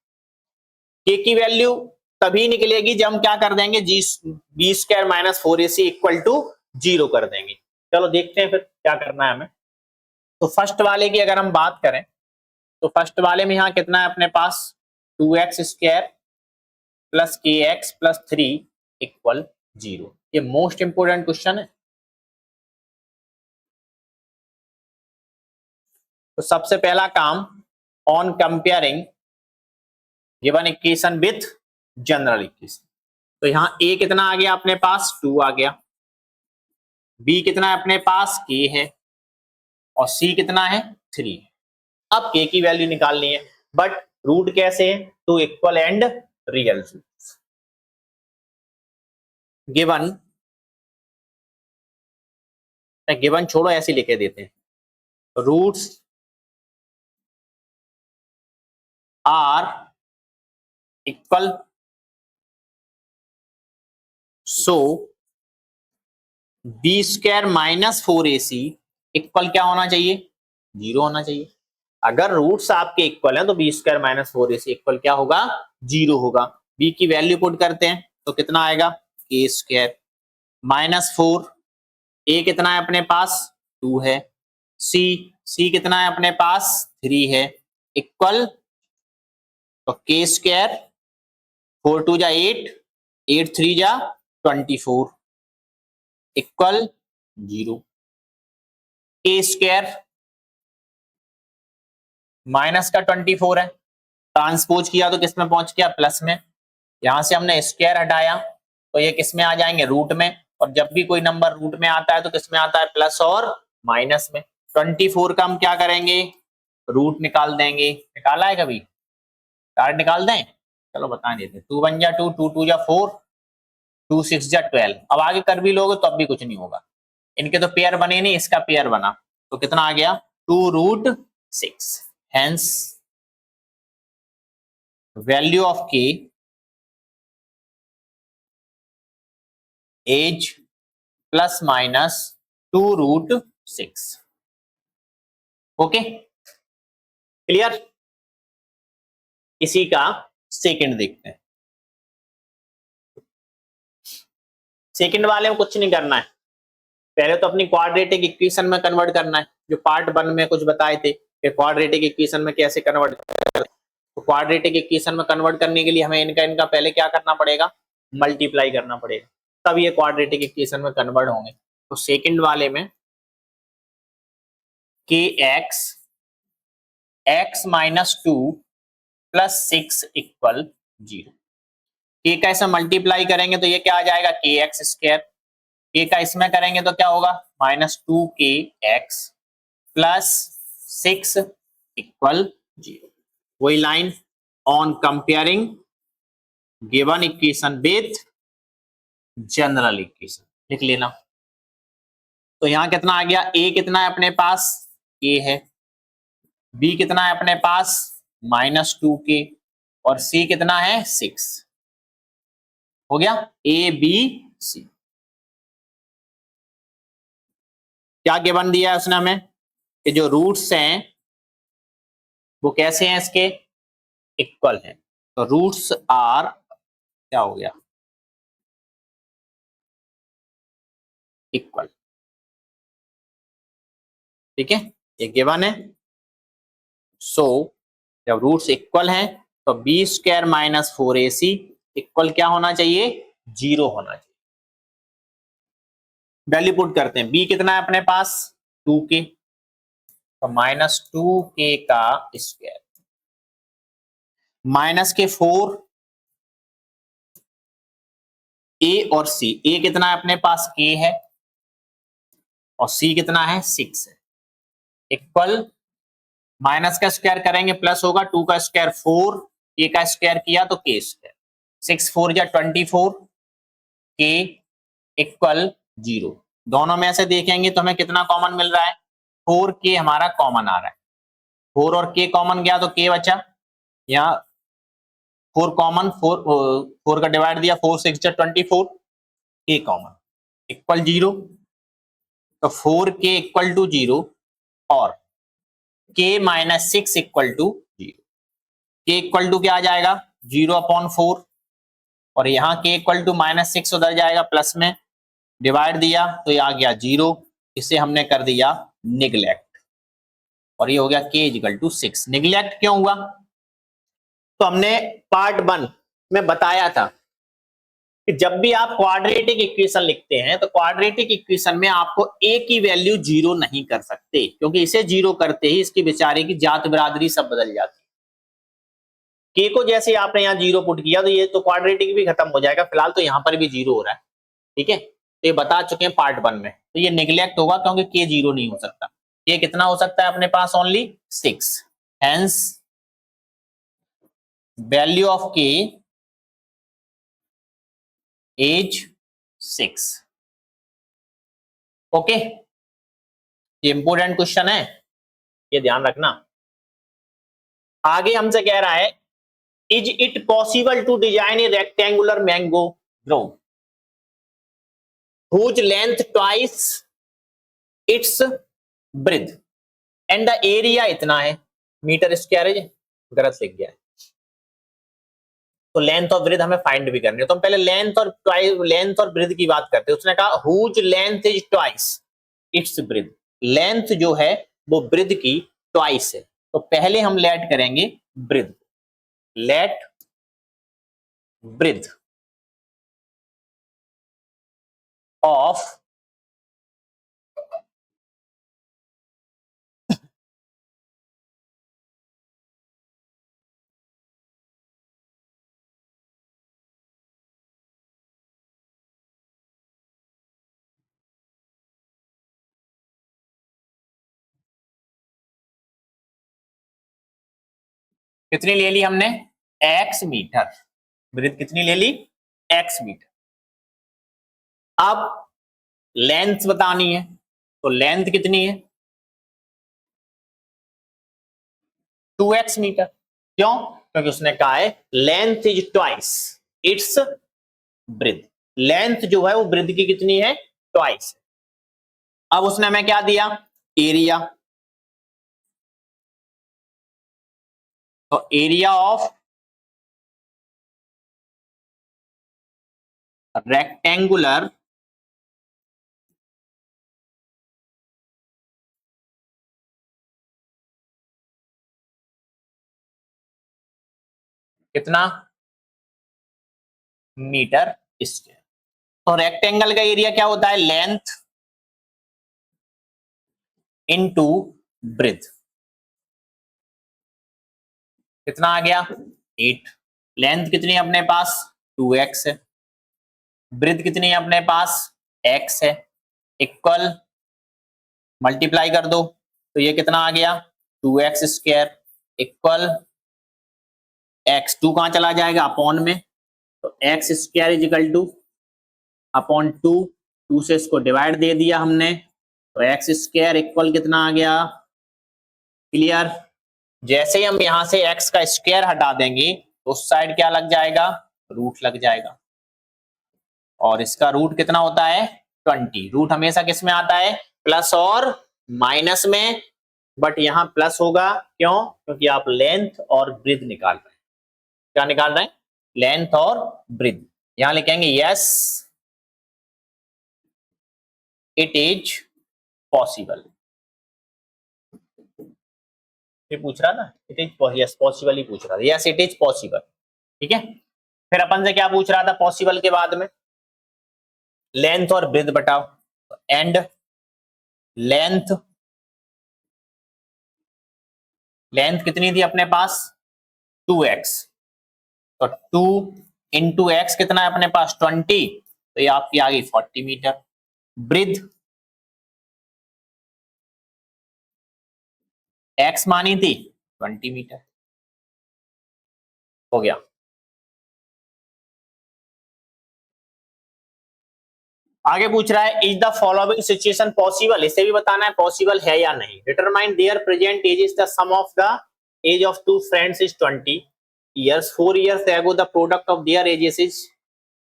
के की वैल्यू तभी निकलेगी जब हम क्या कर देंगे, b square minus 4ac equal to 0 कर देंगे। चलो देखते हैं फिर क्या करना है हमें। तो फर्स्ट वाले की अगर हम बात करें, तो फर्स्ट वाले में यहां कितना है अपने पास, 2x स्क्वायर प्लस के एक्स प्लस 3 इक्वल 0। ये मोस्ट इंपोर्टेंट क्वेश्चन है। तो सबसे पहला काम, on comparing given equation with general equation. तो यहां a कितना आ गया अपने पास, 2 आ गया, b कितना है अपने पास, k है, और c कितना है, 3 है। अब k की वैल्यू निकालनी है, बट रूट कैसे है, two equal and real roots. Given given छोड़ो, ऐसे लिखे देते हैं, roots are equal, so b square minus 4ac equal क्या होना चाहिए, 0 होना चाहिए। अगर रूट्स आपके इक्वल हैं तो B square minus 4ac equal क्या होगा, 0 होगा। बी की वैल्यू पुट करते हैं तो कितना आएगा, के स्क्वायर माइनस 4, ए कितना है अपने पास, 2 है, सी कितना है अपने पास, 3 है, इक्वल, तो के स्क्वायर 4 2 जा 8, 8 3 जा 24 इक्वल 0। के स्क्वायर माइनस का 24 है, ट्रांसपोज किया तो किस में पहुंच गया, प्लस में। यहां से हमने स्क्वायर हटाया तो ये किस में आ जाएंगे, रूट में। और जब भी कोई नंबर रूट में आता है तो किस में आता है, प्लस और माइनस में। 24 का हम क्या करेंगे, रूट निकाल देंगे। निकाला है कभी, कार्ड निकाल दें, चलो बता देते। 2 1 जा 2, 2 2 जा 4, 2 6 जा 12। अब आगे कर भी लोगे तो अब भी कुछ नहीं होगा, इनके तो पेयर बने नहीं, इसका पेयर बना तो कितना आ गया, 2√6। Hence value of k as plus minus 2√6। Okay, clear. इसी का सेकंड देखते हैं। सेकंड वाले में कुछ नहीं करना है, पहले तो अपनी क्वाड्रेटिक इक्वेशन में कन्वर्ट करना है, जो पार्ट 1 में कुछ बताए थे कि क्वाड्रेटिक इक्वेशन में कैसे कन्वर्ट करते हैं। तो क्वाड्रेटिक इक्वेशन में कन्वर्ट करने के लिए हमें इनका पहले क्या करना पड़ेगा, मल्टीप्लाई करना पड़ेगा, तब ये क्वाड्रेटिक इक्वेशन में कन्वर्ट होंगे। तो सेकंड वाले में kx x minus 2 plus 6 equal 0। के का इसमें मल्टीप्लाई करेंगे तो ये क्या आ जाएगा, के एक्स स्क्वायर। के का इसमें करेंगे तो क्या होगा, माइनस 2kx प्लस 6 इक्वल 0। वही line, on comparing given equation with general equation लिख लेना। तो यहां कितना आ गया, a कितना है अपने पास, a है, b कितना है अपने पास, माइनस 2k, और c कितना है, 6। हो गया a b c। क्या गिवन दिया है उसने हमें, कि जो रूट्स हैं वो कैसे हैं, इसके इक्वल हैं। तो रूट्स आर क्या हो गया, इक्वल। ठीक है, ये गिवन है। सो जब रूट्स इक्वल हैं तो B square minus 4ac equal क्या होना चाहिए, 0 होना चाहिए। वैल्यू पुट करते हैं, b कितना है अपने पास, 2k, तो माइनस 2k का स्क्वायर माइनस के 4, a और c, a कितना है अपने पास, k है, और c कितना है, 6 है, इक्वल, माइनस का स्क्वायर करेंगे प्लस होगा, 2 का स्क्वायर 4, k का स्क्वायर किया तो k स्क्वायर, 6 4 जा 24, k इक्वल 0। दोनों में से देखेंगे तो हमें कितना कॉमन मिल रहा है, 4k हमारा कॉमन आ रहा है। 4 और k कॉमन गया तो k बचा, यहाँ 4 कॉमन, 4 का डिवाइड दिया, 4 6 जा 24, k कॉमन इक्वल 0। तो 4k इक्वल टू 0 और k minus 6 equal to 0। k equal to क्या आ जाएगा, 0/4, और यहाँ k इक्वल टू माइनस 6 उधर जाएगा प्लस में, डिवाइड दिया तो ये आ गया 0, इसे हमने कर दिया निगलेक्ट, और ये हो गया k इक्वल टू 6। निगलेक्ट क्यों हुआ, तो हमने पार्ट 1 में बताया था कि जब भी आप क्वाड्रेटिक इक्वेशन लिखते हैं तो क्वाड्रेटिक इक्वेशन में आपको a की वैल्यू जीरो नहीं कर सकते, क्योंकि इसे जीरो करते ही इसकी बेचारे की जात बिरादरी सब बदल जाती है। k को जैसे आपने यहाँ जीरो पुट किया तो ये तो क्वाड्रेटिक भी खत्म हो जाएगा, फिलहाल तो यहाँ पर भी जीरो हो रहा है। ठीक है, तो ये बता चुके हैं पार्ट 1 में, तो ये निगलेक्ट होगा क्योंकि k जीरो नहीं हो सकता। ये कितना हो सकता है अपने पास? Only 6। Hence value of k is 6। Okay, ये इंपोर्टेंट क्वेश्चन है, ये ध्यान रखना। आगे हमसे कह रहा है, is it possible to design a rectangular mango grove whose length twice its breadth and the area इतना है मीटर स्क्वायर है, गलत लिख गया है। तो लेंथ और ब्रेथ हमें फाइंड भी करनी है, तो हम पहले लेंथ और ब्रेथ की बात करते हैं। उसने कहा whose length is twice its breadth, length जो है वो ब्रेथ की ट्वाइस है। तो पहले हम लेट करेंगे ब्रेथ, लेट ब्रेथ ऑफ कितनी ले ली हमने? x metre. ब्रेथ कितनी ले ली? x metre. अब लेंथ बतानी है, तो लेंथ कितनी है? 2x metre. क्यों? क्योंकि उसने कहा है length is twice its breadth, length जो है वो ब्रेथ की कितनी है? ट्वाइस। अब उसने हमें क्या दिया? एरिया। तो एरिया ऑफ रेक्टेंगुलर कितना? Metre square. तो रेक्टेंगल का एरिया क्या होता है? Length into breadth. कितना आ गया? 8। लेंथ कितनी है अपने पास? 2x है। ब्रेथ कितनी है अपने पास? x है। इक्वल मल्टीप्लाई कर दो, तो ये कितना आ गया? 2x स्क्वायर इक्वल x, 2 कहां चला जाएगा? अपॉन में, तो x square is equal two upon 2, 2 से इसको डिवाइड दे दिया हमने, तो x स्क्वायर इक्वल कितना आ गया? क्लियर? जैसे ही हम यहां से x का स्क्वायर हटा देंगे तो उस साइड क्या लग जाएगा? रूट लग जाएगा। और इसका रूट कितना होता है? 20। रूट हमेशा किस में आता है? प्लस और माइनस में, बट यहां प्लस होगा। क्यों? क्योंकि आप लेंथ और ब्रेथ निकाल रहे हैं। क्या निकाल रहे हैं? लेंथ और ब्रेथ। यहां लिखेंगे यस इट इज पॉसिबल। ये पूछ रहा ना, इट इज यस पॉसिबल ही पूछ रहा था, यस इट इज पॉसिबल। ठीक है, फिर अपन से क्या पूछ रहा था पॉसिबल के बाद में? लेंथ और ब्रेथ बताओ। एंड लेंथ, लेंथ कितनी थी अपने पास? 2x। तो 2 इंटू एक्स कितना है अपने पास? 20। तो ये आपकी आ गई 40 मीटर। ब्रेथ x मानी थी 20 मीटर। हो गया। आगे पूछ रहा है is the following situation possible, इसे भी बताना है पॉसिबल है या नहीं। Determine their present age is the sum of the age of two friends is 20 years, 4 years ago the product of their ages is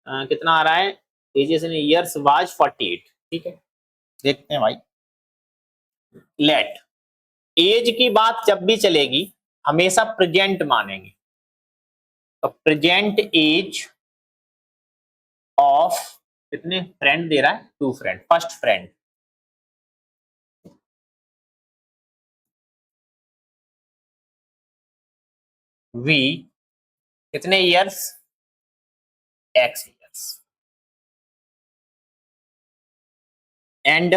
कितना आ रहा है? Ages in years was 48। ठीक है, देखते हैं भाई। लेट, एज की बात जब भी चलेगी हमेशा प्रेजेंट मानेंगे, तो प्रेजेंट एज ऑफ कितने फ्रेंड दे रहा है? 2 फ्रेंड। फर्स्ट फ्रेंड वी कितने years? x years. And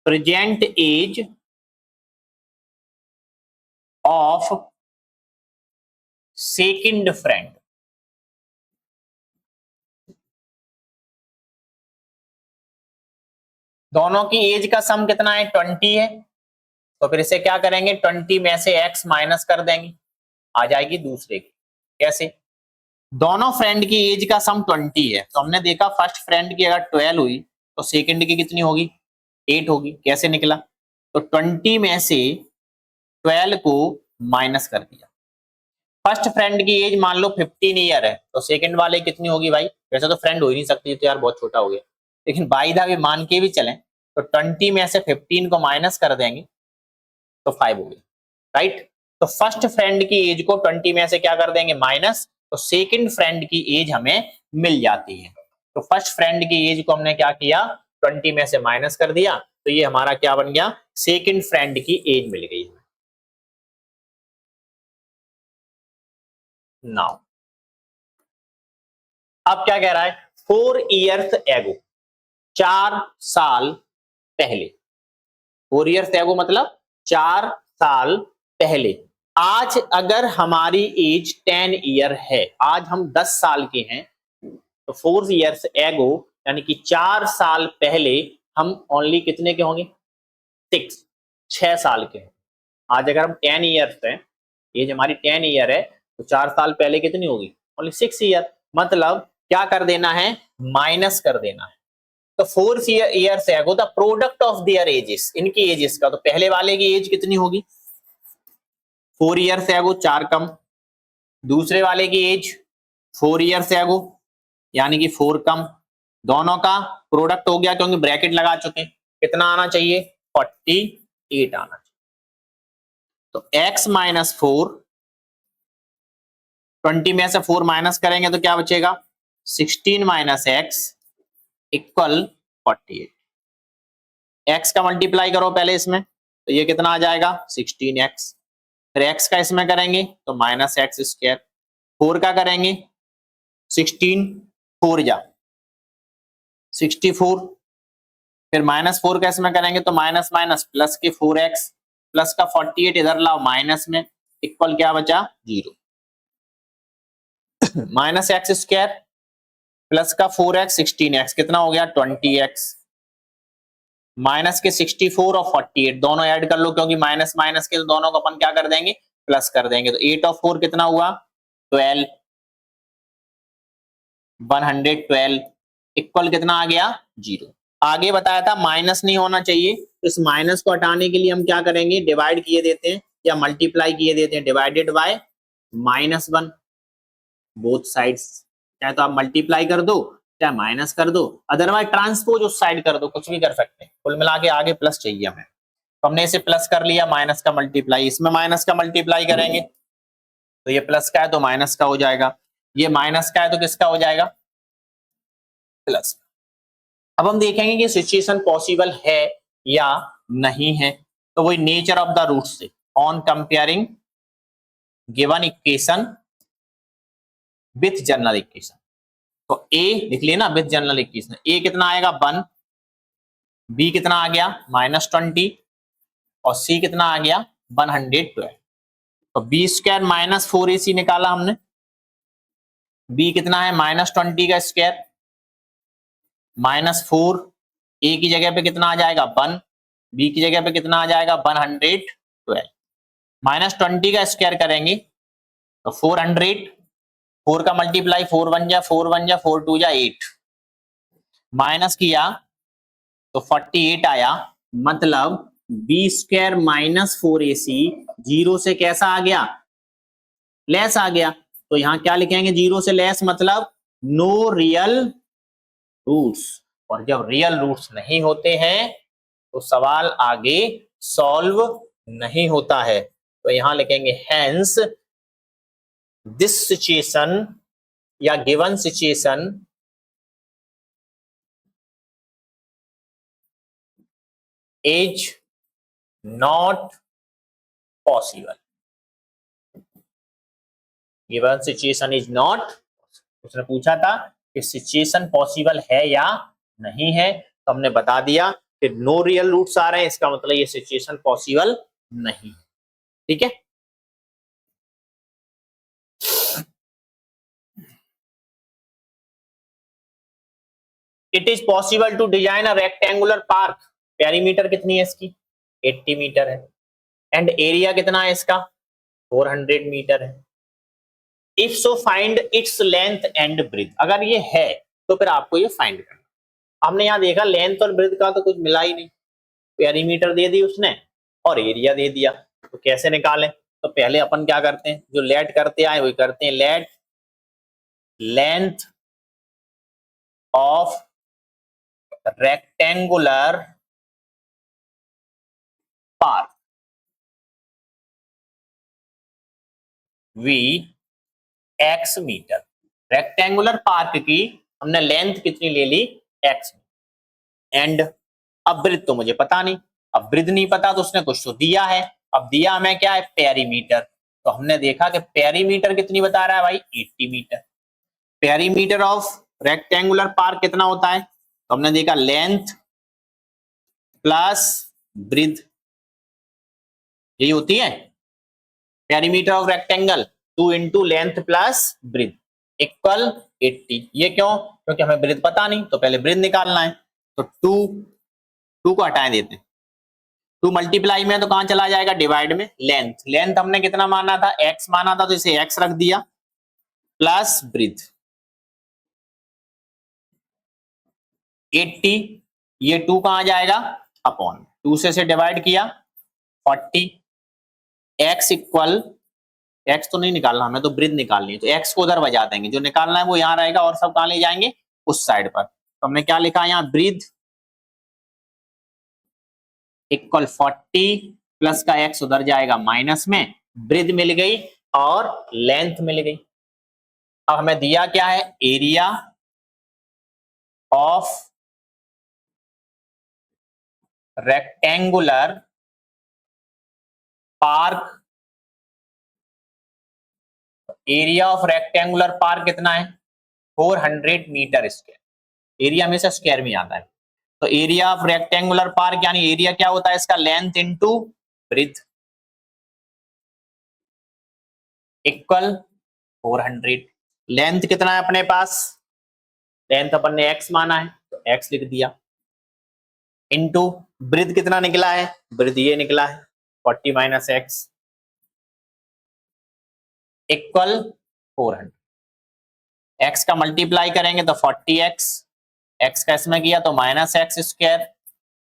present age of second friend. दोनों की एज का सम कितना है? 20 है। तो फिर इसे क्या करेंगे? 20 में से x माइनस कर देंगे, आ जाएगी दूसरे की। कैसे? दोनों फ्रेंड की एज का सम 20 है, तो हमने देखा फर्स्ट फ्रेंड की अगर 12 हुई तो सेकंड की कितनी होगी? 8 होगी। कैसे निकला? तो 20 में से 12 को माइनस कर दिया। फर्स्ट फ्रेंड की एज मान लो 15 ईयर है, तो सेकंड वाले कितनी होगी भाई? वैसे तो फ्रेंड हो ही नहीं सकती, तो यार बहुत छोटा हो गया, लेकिन बाई द वे मान के भी चलें तो 20 में से 15 को माइनस कर देंगे तो 5 हो गया, राइट। तो फर्स्ट फ्रेंड की एज को 20 में से क्या कर देंगे? माइनस, तो सेकंड फ्रेंड की एज हमें मिल जाती है। तो फर्स्ट फ्रेंड की एज को हमने क्या किया? 20 में से माइनस कर दिया, तो ये हमारा क्या बन गया? सेकंड फ्रेंड की एज मिल गई। नाउ अब क्या कह रहा है? 4 इयर्स एगो, 4 साल पहले। 4 इयर्स एगो मतलब 4 साल पहले। आज अगर हमारी एज 10 ईयर है, आज हम 10 साल के हैं, तो 4 इयर्स एगो यानी कि 4 साल पहले हम ओनली कितने के होंगे? 6 साल के हैं। आज अगर हम 10 ईयर्स हैं, एज हमारी 10 ईयर है, तो 4 साल पहले कितनी होगी? Only 6 year. मतलब क्या कर देना है? माइनस कर देना है। तो 4 years ago the product of their edges, इनकी एजेस का, तो पहले वाले की एज कितनी होगी? 4 ईयर्स एगो, 4 कम। दूसरे वाले की एज 4 ईयर्स एगो यानी कि 4 कम। दोनों का प्रोडक्ट हो गया, क्योंकि ब्रैकेट लगा चुके। कितना आना चाहिए? 48 आना चाहिए। तो x माइनस 4, 20 में से 4 माइनस करेंगे तो क्या बचेगा? 16 माइनस एक्स इक्वल 48। x का मल्टीप्लाई करो पहले इसमें, तो ये कितना आ जाएगा? 16x। फिर x का इसमें करेंगे तो माइनस एक्स स्क्वायर। 4 का करेंगे 16, 4 जा 64। फिर माइनस 4 का इसमें करेंगे तो माइनस माइनस प्लस के 4x, प्लस का 48 इधर लाओ माइनस में, इक्वल क्या बचा? 0। माइनस एक्स स्क्वायर प्लस का 4x 16x कितना हो गया? 20x। माइनस के 64 और 48 दोनों ऐड कर लो, क्योंकि माइनस माइनस के तो दोनों को अपन क्या कर देंगे? प्लस कर देंगे। तो 8 और 4 कितना हुआ? 12, 112 इक्वल कितना आ गया? 0। आगे बताया था माइनस नहीं होना चाहिए, तो इस माइनस को हटाने के लिए हम क्या करेंगे? डिवाइड किए देते हैं या मल्टीप्लाई किए देते हैं। Divided by -1 both sides. चाहे तो आप मल्टीप्लाई कर दो, चाहे माइनस कर दो, अदरवाइज ट्रांसपोज उस साइड कर दो, कुछ भी कर सकते हैं। कुल मिला के आगे प्लस चाहिए हमें, तो हमने इसे प्लस कर लिया, माइनस का मल्टीप्लाई इसमें माइनस का मल्टीप्लाई करेंगे तो ये प्लस का है तो माइनस का हो जाएगा, ये माइनस का है तो किसका हो जाएगा? प्लस। अब हम देखेंगे कि सिचुएशन पॉसिबल है या नहीं है, तो वही नेचर ऑफ द रूट से on comparing given equation with general equation. तो ए लिख लिया ना विथ जनरल इक्वेशन। ए कितना आएगा? 1, बी कितना आ गया? -20 और सी कितना आ गया? 112। तो बी स्क्वायर माइनस 4ac निकाला हमने। बी कितना है? -20 का स्क्वायर -4, ए की जगह पे कितना आ जाएगा? 1, बी की जगह पे कितना आ जाएगा? 112। -20 का स्क्वायर करेंगे तो 400, 4 का मल्टीप्लाई 4 1 जा 4 1 जा 4 2 जा 8, माइनस किया तो 48 आया। मतलब बी स्क्वायर -4ac 0 से कैसा आ गया? लेस आ गया। तो यहां क्या लिखेंगे? 0 से लेस मतलब नो रियल रूट्स। और जब रियल रूट्स नहीं होते हैं तो सवाल आगे सॉल्व नहीं होता है। तो यहां लिखेंगे हेंस दिस सिचुएशन या given situation is not possible. Given situation is not, उसने पूछा था कि सिचुएशन पॉसिबल है या नहीं है, तो हमने बता दिया कि नो रियल रूट्स आ रहे हैं, इसका मतलब ये सिचुएशन पॉसिबल नहीं। ठीक है, it is possible to design a rectangular park, perimeter कितनी है इसकी 80 मीटर है, एंड एरिया कितना है इसका 400 मीटर है। If so find its length and breadth, अगर ये है तो फिर आपको ये फाइंड करना। हमने यहाँ देखा लेंथ और ब्रेथ का तो कुछ मिला ही नहीं, पेरीमीटर दे दी उसने और एरिया दे दिया, तो कैसे निकालें? तो पहले अपन क्या करते हैं, जो लेट करते आए वही करते हैं, let length of rectangular park be x metre. Rectangular park की हमने लेंथ कितनी ले ली एक्स, एंड अब ब्रेथ तो मुझे पता नहीं, अब ब्रेथ नहीं पता तो उसने कुछ तो दिया है, अब दिया हमें क्या है पेरीमीटर, तो हमने देखा कि पेरीमीटर कितनी बता रहा है भाई 80 metre. Perimeter of rectangular park कितना होता है, तो हमने देखा लेंथ प्लस ब्रेथ, यही होती है perimeter of rectangle, 2 into length plus breadth equal 80। ये क्यों? क्योंकि हमें ब्रेथ पता नहीं, तो पहले ब्रेथ निकालना है, तो 2 को हटाए देते हैं, 2 मल्टीप्लाई में तो कहां चला जाएगा डिवाइड में, लेंथ हमने कितना माना था x माना था, तो इसे x रख दिया प्लस ब्रेथ 80, ये 2 कहां जाएगा अपॉन 2 से डिवाइड किया 40, x इक्वल, x तो नहीं निकालना हमें, तो ब्रेथ निकालनी है, तो x को उधर बजा देंगे, जो निकालना है वो यहां रहेगा और सब कहां ले जाएंगे उस साइड पर। तो हमने क्या लिखा यहाँ ब्रेथ इक्वल 40 प्लस का x उधर जाएगा माइनस में, ब्रेथ मिल गई और लेंथ मिल गई। अब हमें दिया क्या है area of rectangular park, area of rectangular park कितना है 400 मीटर स्क्वायर, एरिया हमेशा स्क्वायर में आता है, तो एरिया ऑफ रेक्टेंगुलर पार्क यानी एरिया क्या होता है इसका length into breadth equal 400। Length कितना है अपने पास, लेंथ अपन ने x माना है तो x लिख दिया, इंटू ब्रेथ कितना निकला है, ब्रेथ ये निकला है 40 माइनस एक्स इक्वल 400। x का मल्टीप्लाई करेंगे तो 40x, x का इसमें किया तो माइनस एक्स स्क्वायर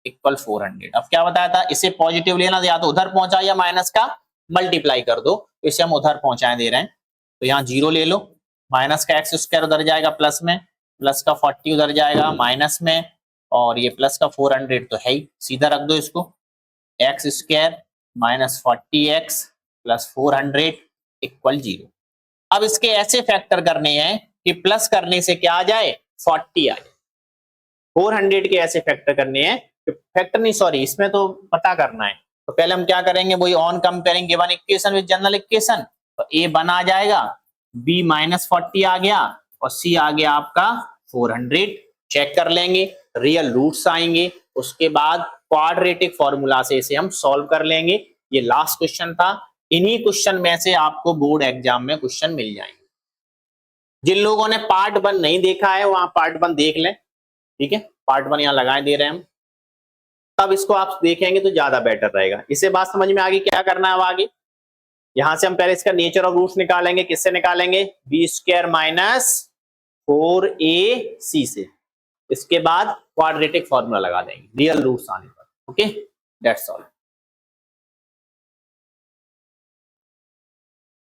इक्वल 400। अब क्या बताया था, इसे पॉजिटिव लेना, या तो उधर पहुंचा या माइनस का मल्टीप्लाई कर दो, तो इसे हम उधर पहुंचाए दे रहे हैं, तो यहाँ 0 ले लो, माइनस का एक्स स्क्वायर उधर जाएगा प्लस में, प्लस का 40 उधर जाएगा माइनस में, और ये प्लस का 400 तो है ही, सीधा रख दो इसको, x square minus 40x plus 400 equal 0। अब इसके ऐसे फैक्टर करने हैं कि प्लस करने से क्या आ जाए 40 आ जाए, 400 के ऐसे फैक्टर करने हैं, फैक्टर नहीं सॉरी इसमें तो पता करना है, तो पहले हम क्या करेंगे वही on comparing given equation with general equation, तो a बन आ जाएगा, b माइनस 40 आ गया और c आ गया आपका 400। चेक कर लेंगे रियल रूट्स आएंगे, उसके बाद क्वाड्रेटिक फॉर्मूला से इसे हम सॉल्व कर लेंगे। ये लास्ट क्वेश्चन था, इन्हीं क्वेश्चन में से आपको बोर्ड एग्जाम में क्वेश्चन मिल जाएंगे। जिन लोगों ने पार्ट 1 नहीं देखा है वहां पार्ट 1 देख लें, ठीक है, पार्ट 1 यहाँ लगाए दे रहे हैं हम, तब इसको आप देखेंगे तो ज्यादा बेटर रहेगा। इसे बात समझ में आ गई, क्या करना है अब आगे, यहां से हम पहले इसका नेचर ऑफ रूट्स निकालेंगे, किससे निकालेंगे बी स्क्वायर माइनस 4ac से, इसके बाद क्वाड्रेटिक फॉर्मूला लगा देंगे रियल रूट्स आने पर। Okay that's all.